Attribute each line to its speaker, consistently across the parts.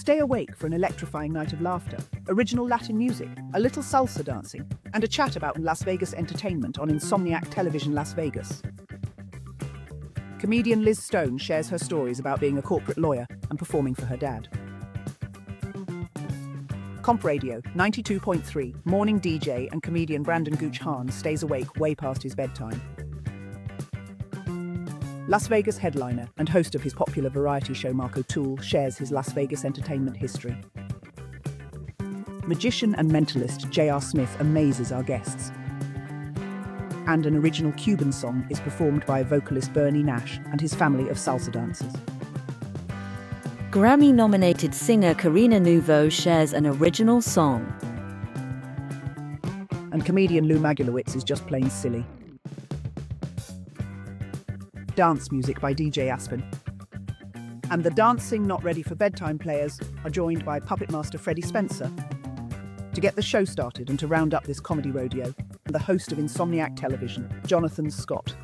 Speaker 1: Stay awake for an electrifying night of laughter, original Latin music, a little salsa dancing, and a chat about Las Vegas entertainment on Insomniac Television Las Vegas. Comedian Liz Stone shares her stories about being a corporate lawyer and performing for her dad. Comp Radio 92.3, morning DJ and comedian Brandon Gooch Hahn stays awake way past his bedtime. Las Vegas headliner and host of his popular variety show Mark O'Toole shares his Las Vegas entertainment history. Magician and mentalist J.R. Smith amazes our guests. And an original Cuban song is performed by vocalist Bernie Nash and his family of salsa dancers.
Speaker 2: Grammy-nominated singer Karina Nouveau shares an original song.
Speaker 1: And comedian Lou Magulowicz is just plain silly. Dance music by DJ Aspen. And the dancing not ready for bedtime players are joined by puppet master Freddie Spencer. To get the show started and to round up this comedy rodeo, the host of Insomniac Television, Jonathan Scott.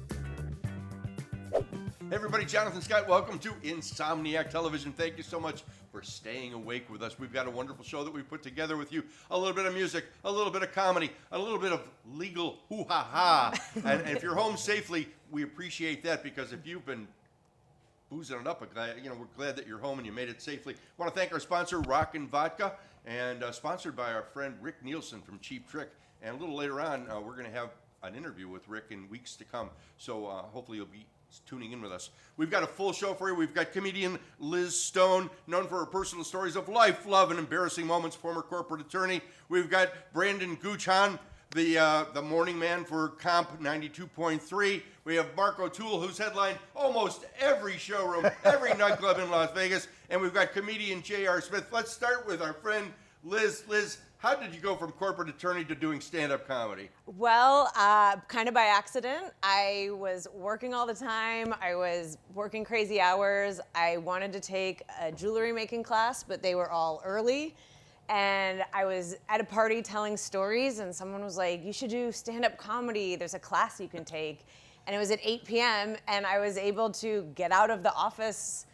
Speaker 3: Hey everybody, Jonathan Scott, welcome to Insomniac Television. Thank you so much for staying awake with us. We've got a wonderful show that we've put together with you. A little bit of music, a little bit of comedy, a little bit of legal hoo-ha-ha. And if you're home safely, we appreciate that, because if you've been boozing it up, we're glad that you're home and you made it safely. I want to thank our sponsor, Rockin' Vodka, and sponsored by our friend Rick Nielsen from Cheap Trick. And a little later on, we're going to have an interview with Rick in weeks to come. So hopefully you'll be tuning in with us. We've got a full show for you. We've got comedian Liz Stone, known for her personal stories of life, love, and embarrassing moments, former corporate attorney. We've got Brandon Gooch Hahn, the morning man for Comp 92.3. We have Mark O'Toole, who's headlined almost every showroom, every nightclub in Las Vegas. And we've got comedian J.R. Smith. Let's start with our friend Liz. Liz, how did you go from corporate attorney to doing stand-up comedy?
Speaker 4: Well, kind of by accident. I was working all the time. I was working crazy hours. I wanted to take a jewelry making class, but they were all early. And I was at a party telling stories, and someone was like, you should do stand-up comedy. There's a class you can take. And it was at 8 p.m., and I was able to get out of the office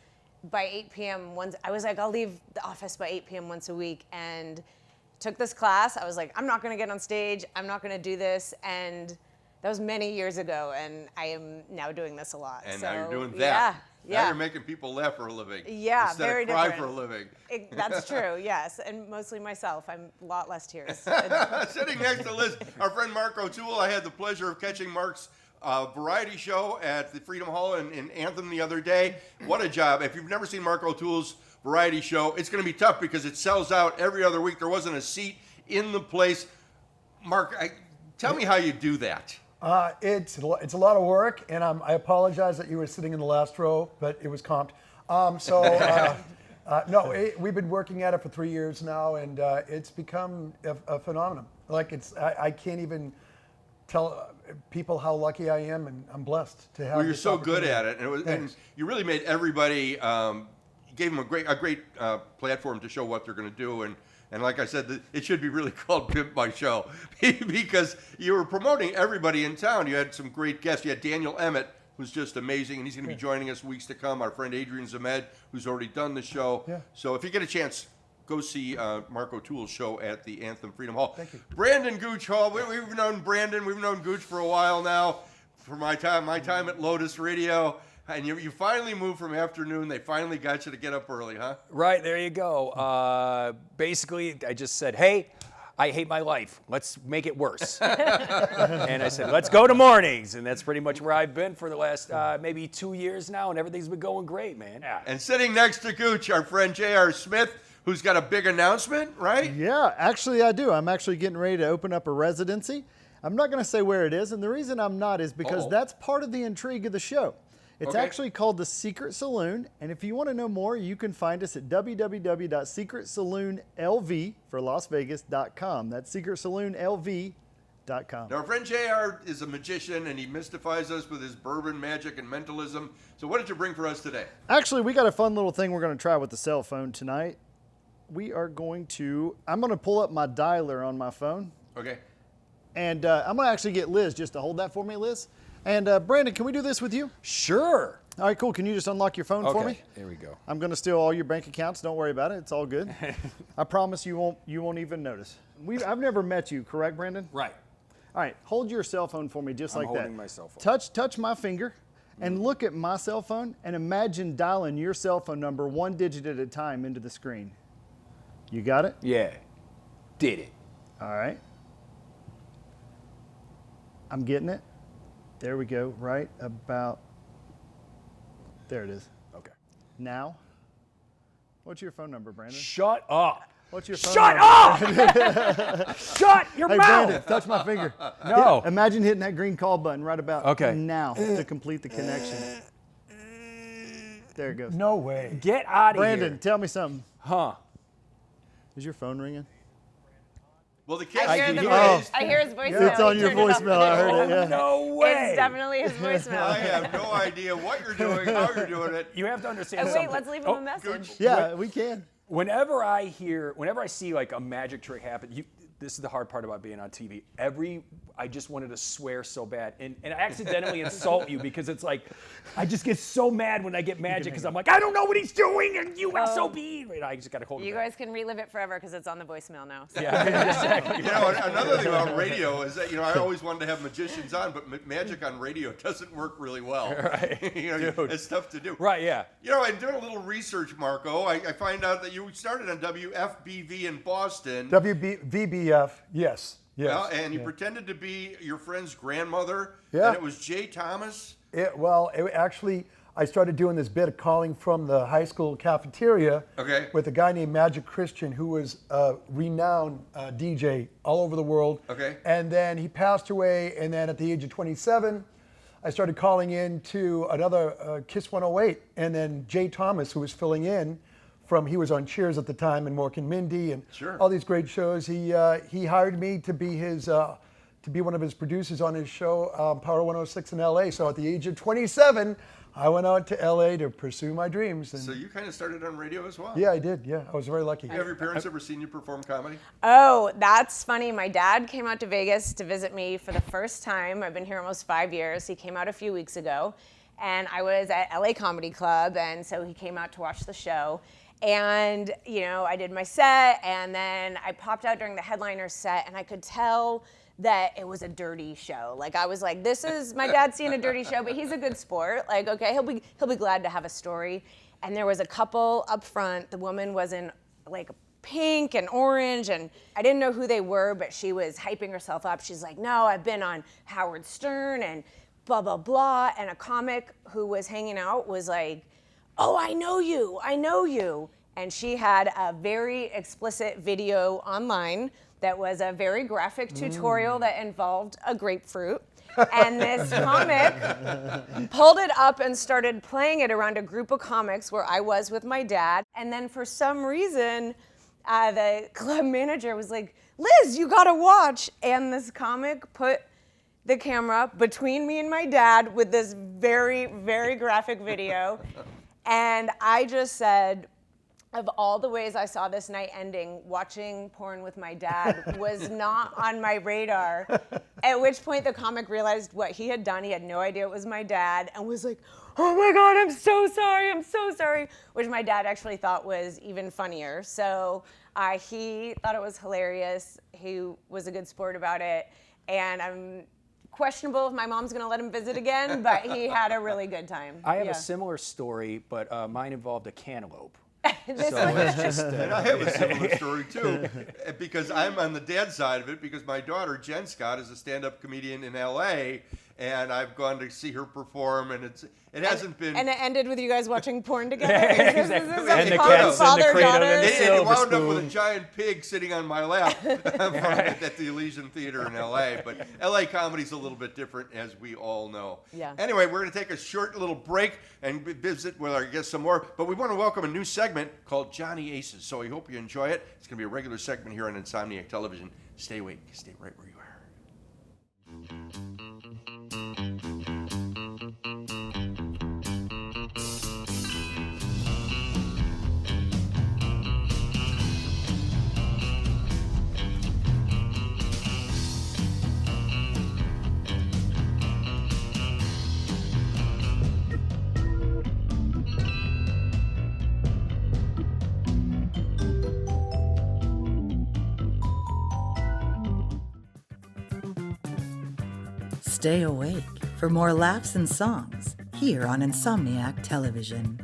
Speaker 4: by 8 p.m. I was like, I'll leave the office by 8 p.m. once a week, and took this class. I was like, I'm not gonna get on stage. I'm not gonna do this. And that was many years ago, and I am now doing this a lot.
Speaker 3: And
Speaker 4: so,
Speaker 3: now you're doing that.
Speaker 4: Yeah.
Speaker 3: Now you're making people laugh for a living.
Speaker 4: Yeah,
Speaker 3: instead
Speaker 4: very
Speaker 3: of cry
Speaker 4: different.
Speaker 3: for a living.
Speaker 4: That's true, yes. And mostly myself. I'm a lot less tears.
Speaker 3: Sitting next to Liz, our friend Mark O'Toole. I had the pleasure of catching Mark's variety show at the Freedom Hall in Anthem the other day. What a job. If you've never seen Mark O'Toole's variety show, it's going to be tough because it sells out every other week. There wasn't a seat in the place. Mark, tell me how you do that.
Speaker 5: It's a lot of work, and I apologize that you were sitting in the last row, but it was comped. We've been working at it for 3 years now, and it's become a phenomenon. I can't even tell people how lucky I am, and I'm blessed to have.
Speaker 3: Well, you're
Speaker 5: this
Speaker 3: so good
Speaker 5: opportunity.
Speaker 3: at it, and you really made everybody. Gave them a great platform to show what they're going to do, and like I said, it should be really called Pimp My Show because you were promoting everybody in town. You had some great guests. You had Daniel Emmett, who's just amazing, and he's going to be joining us weeks to come. Our friend Adrian Zamed, who's already done the show. Yeah. So if you get a chance, go see Mark O'Toole's show at the Anthem Freedom Hall.
Speaker 5: Thank you.
Speaker 3: Brandon Gooch Hall. We've known Brandon. We've known Gooch for a while now. For my time at Lotus Radio. And you finally moved from afternoon. They finally got you to get up early, huh?
Speaker 6: Right, there you go. Basically, I just said, hey, I hate my life. Let's make it worse. And I said, let's go to mornings. And that's pretty much where I've been for the last maybe 2 years now, and everything's been going great, man. Yeah.
Speaker 3: And sitting next to Gooch, our friend J.R. Smith, who's got a big announcement, right?
Speaker 7: Yeah, actually I do. I'm actually getting ready to open up a residency. I'm not going to say where it is, and the reason I'm not is because that's part of the intrigue of the show. It's actually called The Secret Saloon, and if you want to know more, you can find us at www.secretsaloonlv for LasVegas.com. That's secretsaloonlv.com.
Speaker 3: Now, our friend JR is a magician, and he mystifies us with his bourbon magic and mentalism. So what did you bring for us today?
Speaker 7: Actually, we got a fun little thing we're going to try with the cell phone tonight. I'm going to pull up my dialer on my phone.
Speaker 3: Okay.
Speaker 7: And I'm going to actually get Liz just to hold that for me, Liz. And Brandon, can we do this with you?
Speaker 6: Sure.
Speaker 7: All right, cool. Can you just unlock your phone for me?
Speaker 6: There we go.
Speaker 7: I'm going to steal all your bank accounts. Don't worry about it. It's all good. I promise you won't even notice. I've never met you, correct, Brandon?
Speaker 6: Right.
Speaker 7: All right, hold your cell phone for me just
Speaker 6: I'm
Speaker 7: like that.
Speaker 6: holding my cell phone.
Speaker 7: Touch my finger and look at my cell phone and imagine dialing your cell phone number one digit at a time into the screen. You got it?
Speaker 6: Yeah. Did it.
Speaker 7: All right. I'm getting it. There we go. Right about. There it is.
Speaker 6: Okay.
Speaker 7: Now, what's your phone number, Brandon?
Speaker 6: Shut up.
Speaker 7: What's your phone
Speaker 6: Shut
Speaker 7: number?
Speaker 6: up! Shut your
Speaker 7: Hey,
Speaker 6: mouth!
Speaker 7: Brandon, touch my finger.
Speaker 6: No.
Speaker 7: Imagine hitting that green call button right about
Speaker 6: Okay.
Speaker 7: now to complete the connection. There it goes.
Speaker 5: No way.
Speaker 6: Get out of
Speaker 7: Brandon,
Speaker 6: here.
Speaker 7: tell me something.
Speaker 6: Huh.
Speaker 7: Is your phone ringing?
Speaker 3: Well, the
Speaker 4: I hear,
Speaker 3: catch
Speaker 4: the
Speaker 3: is
Speaker 4: voice. I hear his voicemail.
Speaker 7: It's on
Speaker 4: He
Speaker 7: your
Speaker 4: turned it off.
Speaker 7: voicemail. I heard it. Yeah.
Speaker 6: No way.
Speaker 4: It's definitely his voicemail.
Speaker 3: I have no idea what you're doing, how you're doing it.
Speaker 6: You have to understand
Speaker 4: Oh,
Speaker 6: something.
Speaker 4: wait, let's leave him a message.
Speaker 7: Yeah, we can.
Speaker 6: Whenever I see like a magic trick happen, this is the hard part about being on TV. I just wanted to swear so bad, and I accidentally insult you because it's like, I just get so mad when I get magic because I'm like, I don't know what he's doing, and you SOB. And I just got to hold it
Speaker 4: You
Speaker 6: back.
Speaker 4: guys can relive it forever because it's on the voicemail now. So.
Speaker 6: Yeah, exactly.
Speaker 3: You know, another thing about radio is that, I always wanted to have magicians on, but magic on radio doesn't work really well.
Speaker 6: Right. Dude.
Speaker 3: It's tough to do.
Speaker 6: Right, yeah.
Speaker 3: And doing a little research, Marco, I find out that you started on WFBV in Boston.
Speaker 5: WVBF, yes.
Speaker 3: And you pretended to be your friend's grandmother.
Speaker 5: Yeah.
Speaker 3: And it was Jay Thomas.
Speaker 5: Actually, I started doing this bit of calling from the high school cafeteria with a guy named Magic Christian, who was a renowned DJ all over the world.
Speaker 3: Okay.
Speaker 5: And then he passed away, and then at the age of 27, I started calling in to another Kiss 108, and then Jay Thomas, who was filling in he was on Cheers at the time and Mork and Mindy and all these great shows. He hired me to be one of his producers on his show, Power 106 in LA. So at the age of 27, I went out to LA to pursue my dreams. And
Speaker 3: So you kind of started on radio as well.
Speaker 5: yeah, I did. Yeah, I was very lucky.
Speaker 3: Have your parents ever seen you perform comedy?
Speaker 4: Oh, that's funny. My dad came out to Vegas to visit me for the first time. I've been here almost 5 years. He came out a few weeks ago, and I was at LA Comedy Club, and so he came out to watch the show. And, I did my set, and then I popped out during the headliner set, and I could tell that it was a dirty show. Like, I was like, this is, my dad's seeing a dirty show, but he's a good sport. Like, okay, he'll be glad to have a story. And there was a couple up front. The woman was in, like, pink and orange, and I didn't know who they were, but she was hyping herself up. She's like, no, I've been on Howard Stern, and blah, blah, blah. And a comic who was hanging out was like, oh, I know you. And she had a very explicit video online that was a very graphic tutorial that involved a grapefruit. And this comic pulled it up and started playing it around a group of comics where I was with my dad. And then for some reason, the club manager was like, Liz, you gotta watch. And this comic put the camera between me and my dad with this very, very graphic video. And I just said, of all the ways I saw this night ending, watching porn with my dad was not on my radar. At which point the comic realized what he had done. He had no idea it was my dad and was like, oh my God, I'm so sorry, which my dad actually thought was even funnier. So he thought it was hilarious. He was a good sport about it. And I'm questionable if my mom's gonna let him visit again, but he had a really good time.
Speaker 6: I have a similar story, but mine involved a cantaloupe.
Speaker 4: This
Speaker 6: So
Speaker 4: one-
Speaker 6: it's just,
Speaker 3: And I have a similar story too, because I'm on the dad side of it, because my daughter, Jen Scott, is a stand-up comedian in LA, and I've gone to see her perform, and it hasn't been...
Speaker 4: And it ended with you guys watching porn together?
Speaker 6: Exactly.
Speaker 4: Is this
Speaker 6: And
Speaker 4: a
Speaker 6: the
Speaker 4: fun
Speaker 6: cat's in the
Speaker 4: father-daughter?
Speaker 6: cradle and the
Speaker 3: It
Speaker 6: silver
Speaker 3: wound up with a
Speaker 6: spoon.
Speaker 3: giant pig sitting on my lap at the Elysian Theater in LA. But LA comedy's a little bit different, as we all know.
Speaker 4: Yeah.
Speaker 3: Anyway, we're going to take a short little break and visit with our guests some more. But we want to welcome a new segment called Johnny Aces. So I hope you enjoy it. It's going to be a regular segment here on Insomniac Television. Stay awake. Stay right where you are.
Speaker 8: stay awake for more laughs and songs here on Insomniac Television.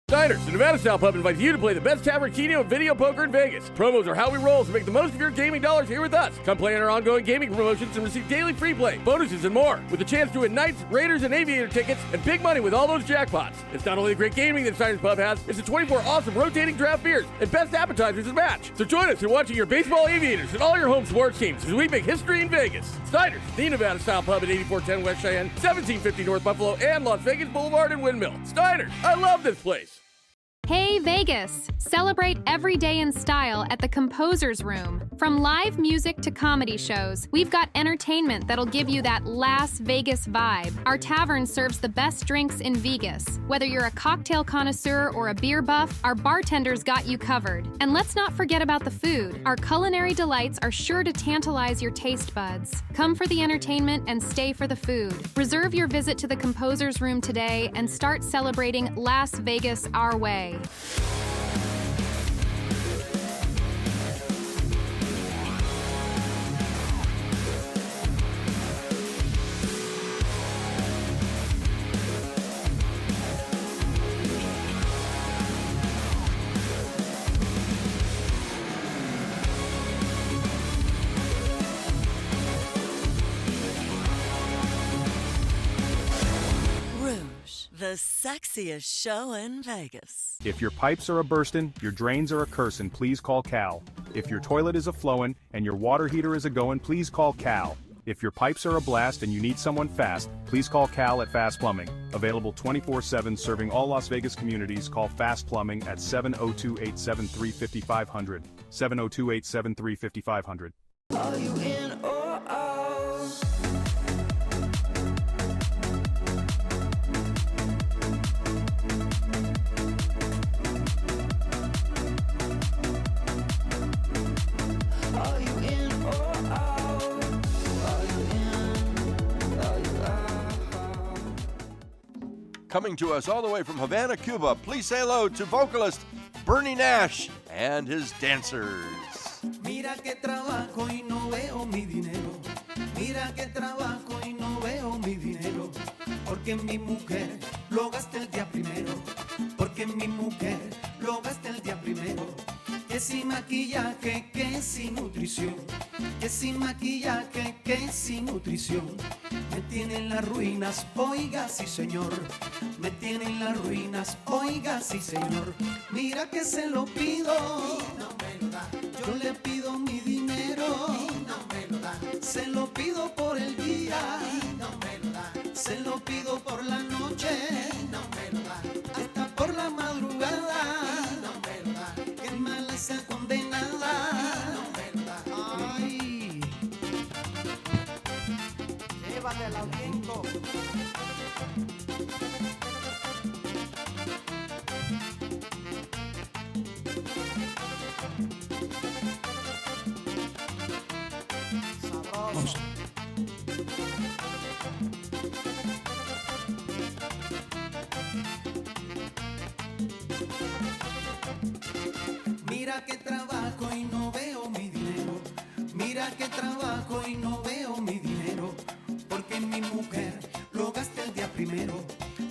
Speaker 9: Diners, the Nevada Style Pub invites you to play the best tavern, keno, and video poker in Vegas. Promos are how we roll, so make the most of your gaming dollars here with us. Come play in our ongoing gaming promotions and receive daily free play, bonuses, and more, with a chance to win Knights, Raiders, and Aviator tickets, and big money with all those jackpots. It's not only the great gaming that Diners Pub has, it's the 24 awesome rotating draft beers and best appetizers to match. So join us in watching your baseball Aviators and all your home sports teams as we make history in Vegas. Diners, the Nevada Style Pub at 8410 West Cheyenne, 1750 North Buffalo, and Las Vegas Boulevard and Windmill. Diners, I love this place.
Speaker 10: Hey Vegas! Celebrate every day in style at the Composer's Room. From live music to comedy shows, we've got entertainment that'll give you that Las Vegas vibe. Our tavern serves the best drinks in Vegas. Whether you're a cocktail connoisseur or a beer buff, our bartenders got you covered. And let's not forget about the food. Our culinary delights are sure to tantalize your taste buds. Come for the entertainment and stay for the food. Reserve your visit to the Composer's Room today and start celebrating Las Vegas our way.
Speaker 11: The sexiest show in Vegas.
Speaker 12: If your pipes are a-burstin', your drains are a-cursin', please call Cal. If your toilet is a-flowin' and your water heater is a-goin', please call Cal. If your pipes are a-blast and you need someone fast, please call Cal at Fast Plumbing. Available 24/7, serving all Las Vegas communities. Call Fast Plumbing at 702-873-5500. 702-873-5500.
Speaker 11: Are you in or out? Are you in or out? Are you in? Are you out?
Speaker 3: Coming to us all the way from Havana, Cuba, please say hello to vocalist Bernie Nash and his dancers.
Speaker 13: Mira que trabajo y no veo mi dinero. Mira que trabajo y no veo mi dinero. Porque mi mujer lo gasta el día primero. Porque mi mujer lo gasta el día primero. Que sin maquillaje, que sin nutrición. Que sin maquillaje, que sin nutrición. Me tienen las ruinas, oiga sí señor. Me tienen las ruinas, oiga sí señor. Mira que se lo pido y no me lo da. Yo le pido mi dinero y no me lo da. Se lo pido por el día y no me lo da. Se lo pido por la noche y no me lo da. Hasta por la madrugada y no me lo da. Que mal esa condenada y no me lo da. Ay, llévatela viento. Sabroso. Mira que trabajo y no veo mi dinero. Mira que trabajo y no veo mi dinero. Porque mi mujer lo gasta el día primero.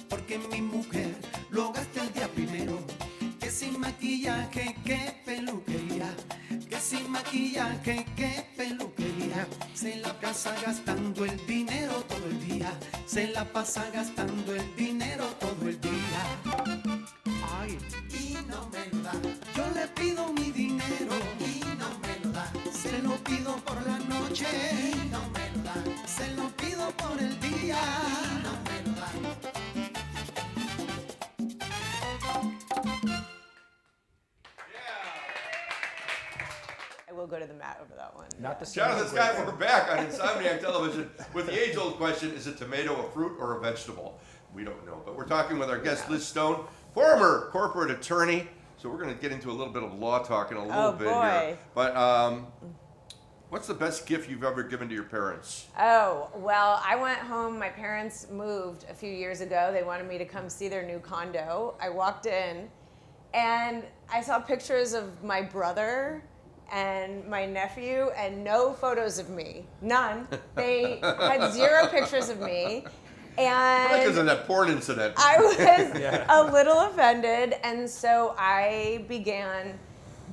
Speaker 13: Porque mi mujer lo gasta el día primero. Que sin maquillaje, que peluquería. Que sin maquillaje, que peluquería. Se la pasa gastando el dinero todo el día. Se la pasa gastando el dinero todo el día. Ay, y no me lo da. Yo le pido mi dinero y no me lo da. Se lo pido por la noche y no me lo da. Se lo pido por el día y no me lo da.
Speaker 4: I will go to the mat over that one.
Speaker 6: Not the
Speaker 3: Jonathan Scott, we're back on Insomniac Television with the age-old question, is a tomato a fruit or a vegetable? We don't know, but we're talking with our guest, Liz Stone, former corporate attorney. So we're going to get into a little bit of law talk in a little bit here. But What's the best gift you've ever given to your parents?
Speaker 4: Oh, well, I went home. My parents moved a few years ago. They wanted me to come see their new condo. I walked in and I saw pictures of my brother and my nephew and no photos of me. None. They had 0 pictures of me. And
Speaker 3: Because of that porn incident.
Speaker 4: I was a little offended, and so I began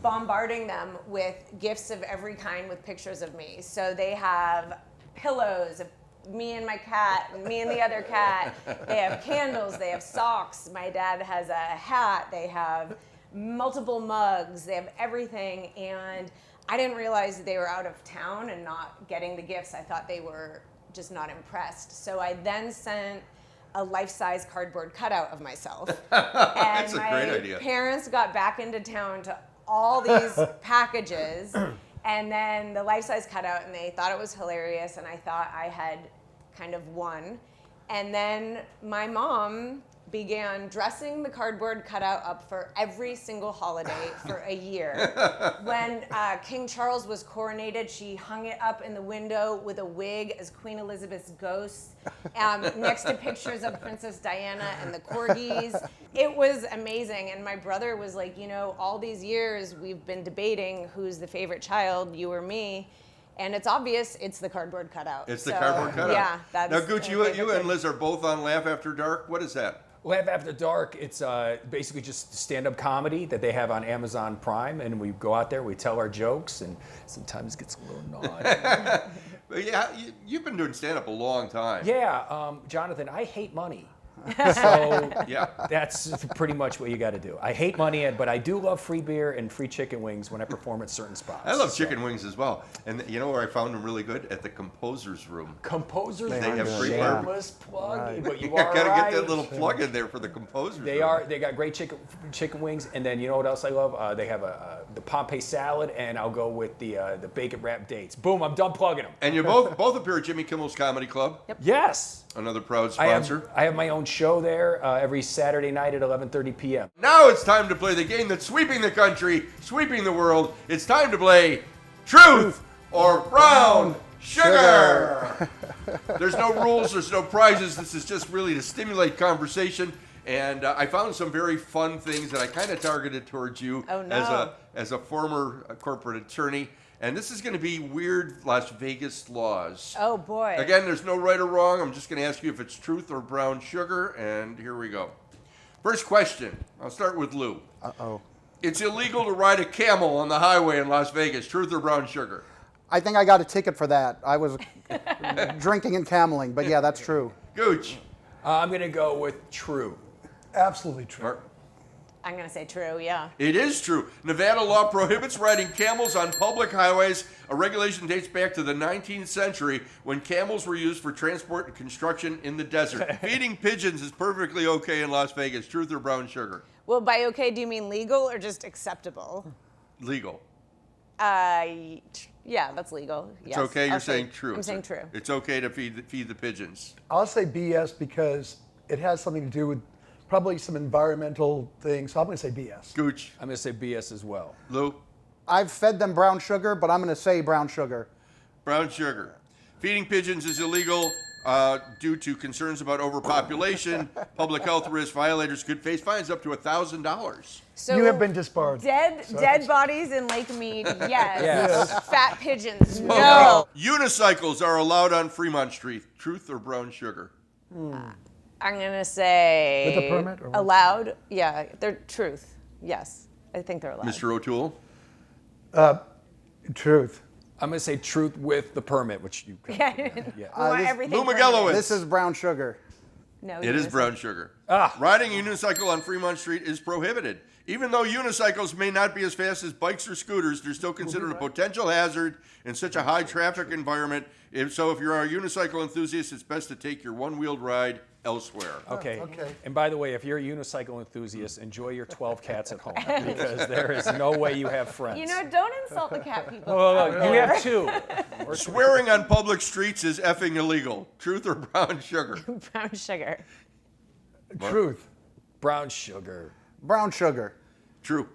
Speaker 4: bombarding them with gifts of every kind with pictures of me. So they have pillows of me and my cat, and me and the other cat. They have candles, they have socks. My dad has a hat. They have multiple mugs. They have everything. And I didn't realize they were out of town and not getting the gifts. I thought they were just not impressed. So I then sent a life-size cardboard cutout of myself.
Speaker 3: That's
Speaker 4: And
Speaker 3: a great idea.
Speaker 4: my parents got back into town to all these packages, and then the life-size cutout, and they thought it was hilarious, and I thought I had kind of won. And then my mom began dressing the cardboard cutout up for every single holiday for a year. When King Charles was coronated, she hung it up in the window with a wig as Queen Elizabeth's ghost, next to pictures of Princess Diana and the corgis. It was amazing. And my brother was like, you know, all these years we've been debating who's the favorite child, you or me. And it's obvious it's the cardboard cutout.
Speaker 3: It's the cardboard cutout.
Speaker 4: Yeah, that's
Speaker 3: Now, Gooch, you and
Speaker 4: thing.
Speaker 3: Liz are both on Laugh After Dark. What is that?
Speaker 6: Laugh After Dark, it's basically just stand-up comedy that they have on Amazon Prime, and we go out there, we tell our jokes, and sometimes it gets a little naughty.
Speaker 3: But yeah, you've been doing stand-up a long time.
Speaker 6: Yeah, Jonathan, I hate money. So
Speaker 3: Yeah.
Speaker 6: that's pretty much what you got to do. I hate money, but I do love free beer and free chicken wings when I perform at certain spots.
Speaker 3: I love chicken wings as well. And you know where I found them really good? At the Composer's Room.
Speaker 6: Composers,
Speaker 3: They have free
Speaker 6: shameless plug, but you
Speaker 3: Yeah,
Speaker 6: are
Speaker 3: gotta
Speaker 6: right.
Speaker 3: get that little plug in there for the Composer's
Speaker 6: They
Speaker 3: Room.
Speaker 6: are. They got great chicken wings, and then you know what else I love? They have the Pompeii salad, and I'll go with the bacon wrapped dates. Boom! I'm done plugging them.
Speaker 3: And you both appear at Jimmy Kimmel's Comedy Club.
Speaker 4: Yep.
Speaker 6: Yes.
Speaker 3: Another proud sponsor.
Speaker 6: I have my own show there every Saturday night at 11:30 p.m.
Speaker 3: Now it's time to play the game that's sweeping the country, sweeping the world. It's time to play Truth or Brown Sugar. There's no rules, there's no prizes. This is just really to stimulate conversation. And I found some very fun things that I kind of targeted towards you as a former corporate attorney. And this is going to be weird Las Vegas laws.
Speaker 4: Oh, boy.
Speaker 3: Again, there's no right or wrong. I'm just going to ask you if it's truth or brown sugar, and here we go. First question. I'll start with Lou.
Speaker 14: Uh-oh.
Speaker 3: It's illegal to ride a camel on the highway in Las Vegas. Truth or brown sugar?
Speaker 14: I think I got a ticket for that. I was drinking and cameling, but yeah, that's true.
Speaker 3: Gooch.
Speaker 6: I'm going to go with true.
Speaker 5: Absolutely true.
Speaker 4: I'm going to say true, yeah.
Speaker 3: It is true. Nevada law prohibits riding camels on public highways. A regulation dates back to the 19th century when camels were used for transport and construction in the desert. Feeding pigeons is perfectly okay in Las Vegas. Truth or brown sugar?
Speaker 4: Well, by okay, do you mean legal or just acceptable?
Speaker 3: Legal.
Speaker 4: Yeah, that's legal.
Speaker 3: It's
Speaker 4: Yes.
Speaker 3: okay. You're
Speaker 4: I'll say-
Speaker 3: saying true.
Speaker 4: I'm saying true.
Speaker 3: It's okay to feed the pigeons.
Speaker 5: I'll say BS because it has something to do with probably some environmental things. So I'm going to say BS.
Speaker 3: Gooch.
Speaker 6: I'm going to say BS as well.
Speaker 3: Lou.
Speaker 14: I've fed them brown sugar, but I'm going to say brown sugar.
Speaker 3: Brown sugar. Feeding pigeons is illegal due to concerns about overpopulation, public health risk. Violators could face fines up to $1,000.
Speaker 4: So
Speaker 5: You have been disbarred.
Speaker 4: Dead bodies in Lake Mead, yes.
Speaker 6: Yes.
Speaker 4: Fat pigeons, no.
Speaker 3: Unicycles are allowed on Fremont Street. Truth or brown sugar?
Speaker 4: I'm going to say
Speaker 5: With a permit or what?
Speaker 4: allowed. Yeah, they're truth. Yes, I think they're allowed.
Speaker 3: Mr. O'Toole?
Speaker 5: Truth.
Speaker 6: I'm going to say truth with the permit, which you.
Speaker 4: Yeah. We want everything
Speaker 3: Lou
Speaker 4: permitted.
Speaker 3: McGillowitz.
Speaker 14: This is brown sugar.
Speaker 4: No,
Speaker 3: It is
Speaker 4: unicycle.
Speaker 3: brown sugar. Riding a unicycle on Fremont Street is prohibited. Even though unicycles may not be as fast as bikes or scooters, they're still considered a potential hazard in such a high traffic environment. If you're a unicycle enthusiast, it's best to take your one-wheeled ride elsewhere.
Speaker 6: Okay.
Speaker 5: Okay.
Speaker 6: And by the way, if you're a unicycle enthusiast, enjoy your 12 cats at home because there is no way you have friends.
Speaker 4: You know, don't insult the cat people.
Speaker 6: Oh, you have two.
Speaker 3: Swearing on public streets is effing illegal. Truth or brown sugar?
Speaker 4: Brown sugar.
Speaker 5: Truth.
Speaker 6: Brown sugar.
Speaker 14: Brown sugar.
Speaker 3: True.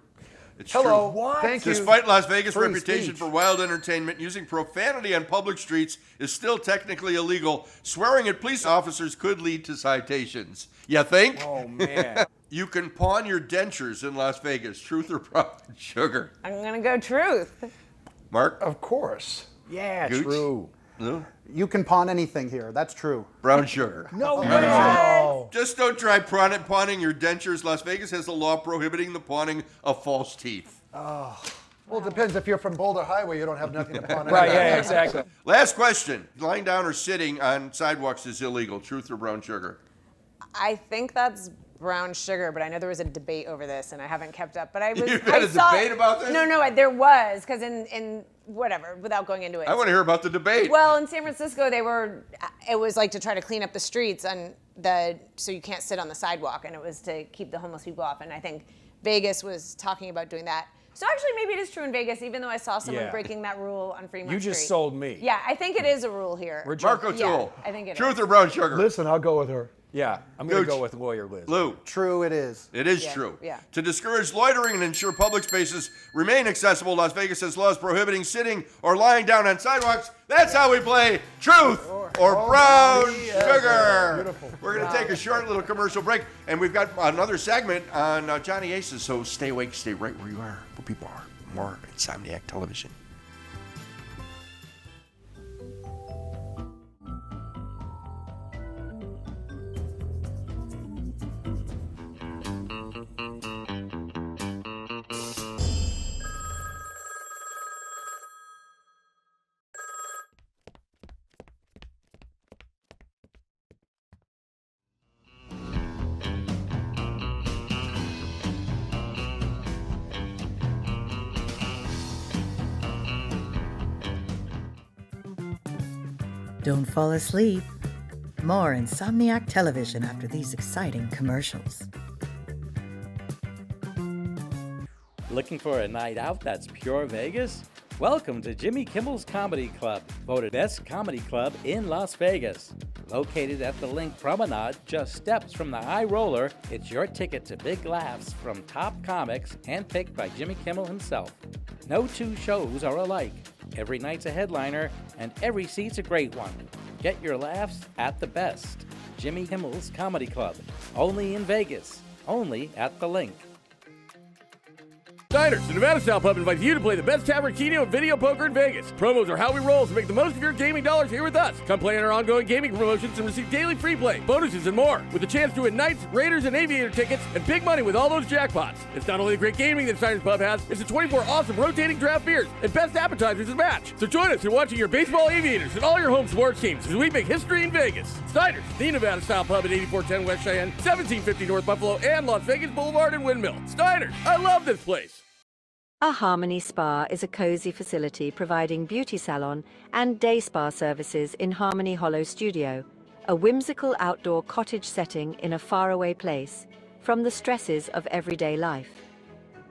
Speaker 3: It's
Speaker 5: Hello.
Speaker 3: true.
Speaker 5: What? Thank you.
Speaker 3: Despite Las Vegas'
Speaker 14: Free
Speaker 3: reputation
Speaker 14: speech.
Speaker 3: for wild entertainment, using profanity on public streets is still technically illegal. Swearing at police officers could lead to citations. You think?
Speaker 6: Oh, man.
Speaker 3: You can pawn your dentures in Las Vegas. Truth or brown sugar?
Speaker 4: I'm gonna go truth.
Speaker 3: Mark?
Speaker 5: Of course.
Speaker 6: Yeah,
Speaker 3: Gooch?
Speaker 6: true.
Speaker 3: Lou?
Speaker 14: You can pawn anything here. That's true.
Speaker 3: Brown sugar.
Speaker 6: No way.
Speaker 5: Oh.
Speaker 3: Just don't try pawning your dentures. Las Vegas has a law prohibiting the pawning of false teeth.
Speaker 5: Well, it depends. If you're from Boulder Highway, you don't have nothing to pawn.
Speaker 6: Right,
Speaker 5: anyway.
Speaker 6: yeah, exactly.
Speaker 3: Last question. Lying down or sitting on sidewalks is illegal. Truth or brown sugar?
Speaker 4: I think that's brown sugar, but I know there was a debate over this, and I haven't kept up. But I was.
Speaker 3: You've had
Speaker 4: I
Speaker 3: a
Speaker 4: saw,
Speaker 3: debate about this?
Speaker 4: No, there was, because in whatever, without going into it.
Speaker 3: I want to hear about the debate.
Speaker 4: Well, in San Francisco, it was like to try to clean up the streets so you can't sit on the sidewalk, and it was to keep the homeless people off. And I think Vegas was talking about doing that. So actually, maybe it is true in Vegas, even though I saw someone
Speaker 6: Yeah.
Speaker 4: breaking that rule on Fremont
Speaker 6: You just
Speaker 4: Street.
Speaker 6: sold me.
Speaker 4: Yeah, I think it is a rule here.
Speaker 3: Mark O'Toole.
Speaker 4: Yeah, I think it is.
Speaker 3: Truth or brown sugar?
Speaker 5: Listen, I'll go with her.
Speaker 6: Yeah, I'm going to
Speaker 3: Gooch.
Speaker 6: go with lawyer Liz.
Speaker 3: Lou.
Speaker 14: True it is.
Speaker 3: It is
Speaker 4: Yeah,
Speaker 3: true.
Speaker 4: yeah.
Speaker 3: To discourage loitering and ensure public spaces remain accessible, Las Vegas has laws prohibiting sitting or lying down on sidewalks. That's how we play Truth or Brown Sugar.
Speaker 5: Beautiful.
Speaker 3: We're going to take a short little commercial break, and we've got another segment on Johnny Aces, so stay awake, stay right where you are, where people are. More Insomniac Television.
Speaker 8: Don't fall asleep. More Insomniac Television after these exciting commercials.
Speaker 15: Looking for a night out that's pure Vegas? Welcome to Jimmy Kimmel's Comedy Club, voted best comedy club in Las Vegas. Located at the Link Promenade, just steps from the High Roller, it's your ticket to big laughs from top comics handpicked by Jimmy Kimmel himself. No two shows are alike. Every night's a headliner, and every seat's a great one. Get your laughs at the best. Jimmy Kimmel's Comedy Club. Only in Vegas. Only at the Link.
Speaker 9: Diners, the Nevada-style pub invites you to play the best tavern, keno, and video poker in Vegas. Promos are how we roll, so make the most of your gaming dollars here with us. Come play in our ongoing gaming promotions and receive daily free play, bonuses, and more, with a chance to win Knights, Raiders, and Aviator tickets and big money with all those jackpots. It's not only the great gaming that Diners Pub has, it's the 24 awesome rotating draft beers and best appetizers to match. So join us in watching your baseball Aviators and all your home sports teams as we make history in Vegas. Diners, the Nevada-style pub at 8410 West Cheyenne, 1750 North Buffalo, and Las Vegas Boulevard and Windmill. Diners, I love this place.
Speaker 2: A Harmony Spa is a cozy facility providing beauty salon and day spa services in Harmony Hollow Studio, a whimsical outdoor cottage setting in a faraway place from the stresses of everyday life.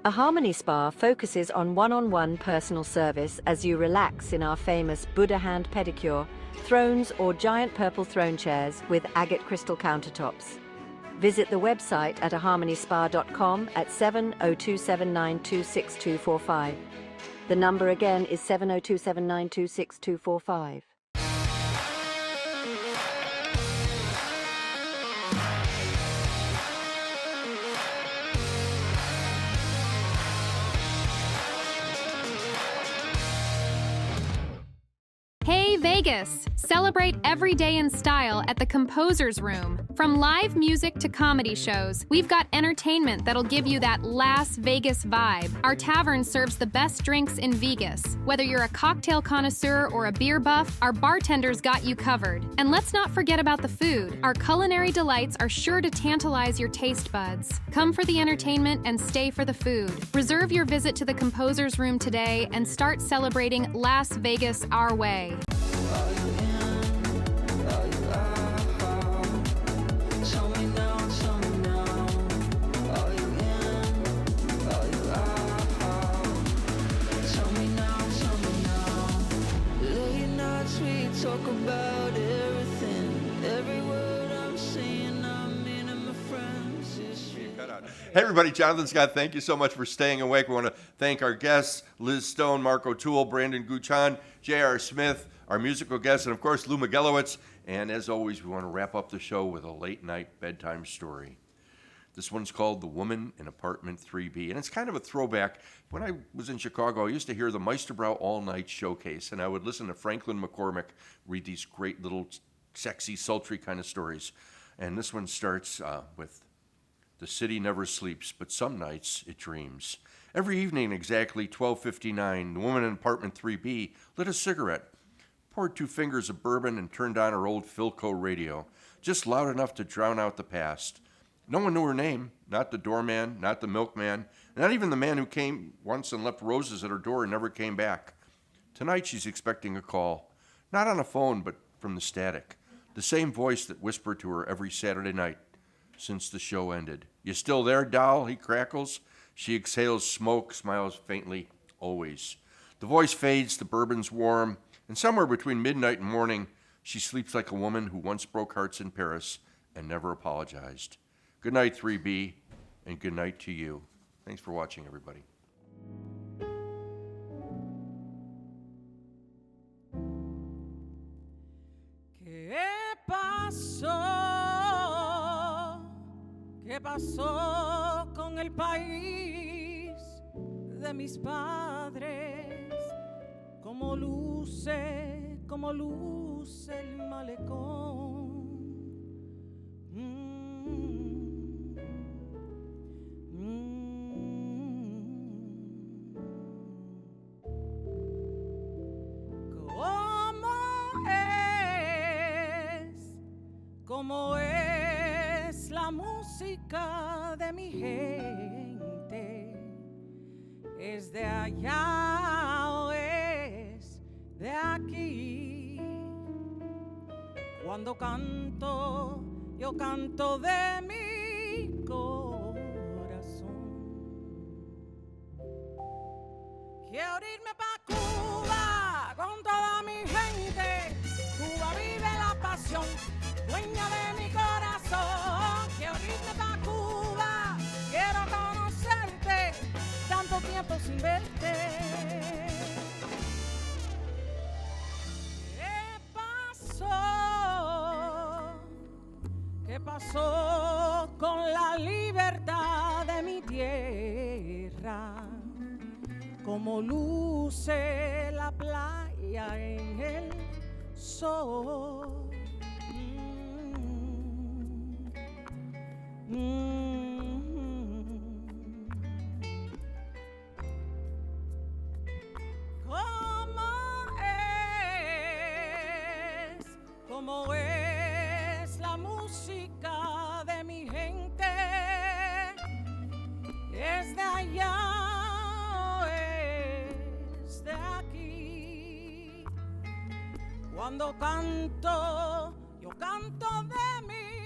Speaker 2: A Harmony Spa focuses on one-on-one personal service as you relax in our famous Buddha hand pedicure, thrones or giant purple throne chairs with agate crystal countertops. Visit the website at aharmonyspa.com at 702-792-6245. The number again is 702-792-6245.
Speaker 10: Hey Vegas! Celebrate every day in style at the Composer's Room. From live music to comedy shows, we've got entertainment that'll give you that Las Vegas vibe. Our tavern serves the best drinks in Vegas. Whether you're a cocktail connoisseur or a beer buff, our bartenders got you covered. And let's not forget about the food. Our culinary delights are sure to tantalize your taste buds. Come for the entertainment and stay for the food. Reserve your visit to the Composer's Room today and start celebrating Las Vegas our way.
Speaker 11: Talk about everything, every word I'm saying, I mean, and my friends.
Speaker 3: Cut out. Hey, everybody, Jonathan Scott, thank you so much for staying awake. We want to thank our guests, Liz Stone, Mark O'Toole, Brandon Guchan, J.R. Smith, our musical guests, and, of course, Lou Mogelowitz. And, as always, we want to wrap up the show with a late-night bedtime story. This one's called The Woman in Apartment 3B, and it's kind of a throwback. When I was in Chicago, I used to hear the Meisterbrow All-Night Showcase, and I would listen to Franklin McCormick read these great little sexy, sultry kind of stories. And this one starts with, "The city never sleeps, but some nights it dreams. Every evening, exactly 12:59, the woman in apartment 3B lit a cigarette, poured 2 fingers of bourbon, and turned on her old Philco radio, just loud enough to drown out the past. No one knew her name, not the doorman, not the milkman, not even the man who came once and left roses at her door and never came back. Tonight she's expecting a call, not on a phone, but from the static, the same voice that whispered to her every Saturday night since the show ended. 'You still there, doll?' he crackles. She exhales smoke, smiles faintly, always. The voice fades, the bourbon's warm, and somewhere between midnight and morning, she sleeps like a woman who once broke hearts in Paris and never apologized. Good night, 3B, and good night to you." Thanks for watching, everybody.
Speaker 16: ¿Qué pasó? ¿Qué pasó con el país de mis padres? Como luce el malecón. ¿Cómo es la música de mi gente? ¿Es de allá o es de aquí? Cuando canto, yo canto de mi corazón. Quiero irme pa' Cuba con toda mi gente. Cuba vive la pasión, dueña de mi corazón. Quiero irme pa' Cuba, quiero conocerte, tanto tiempo sin verte. ¿Qué pasó con la libertad de mi tierra? Como luce la playa en el sol. ¿Cómo es la música de mi gente? ¿Es de allá o es de aquí? Cuando canto, yo canto de mi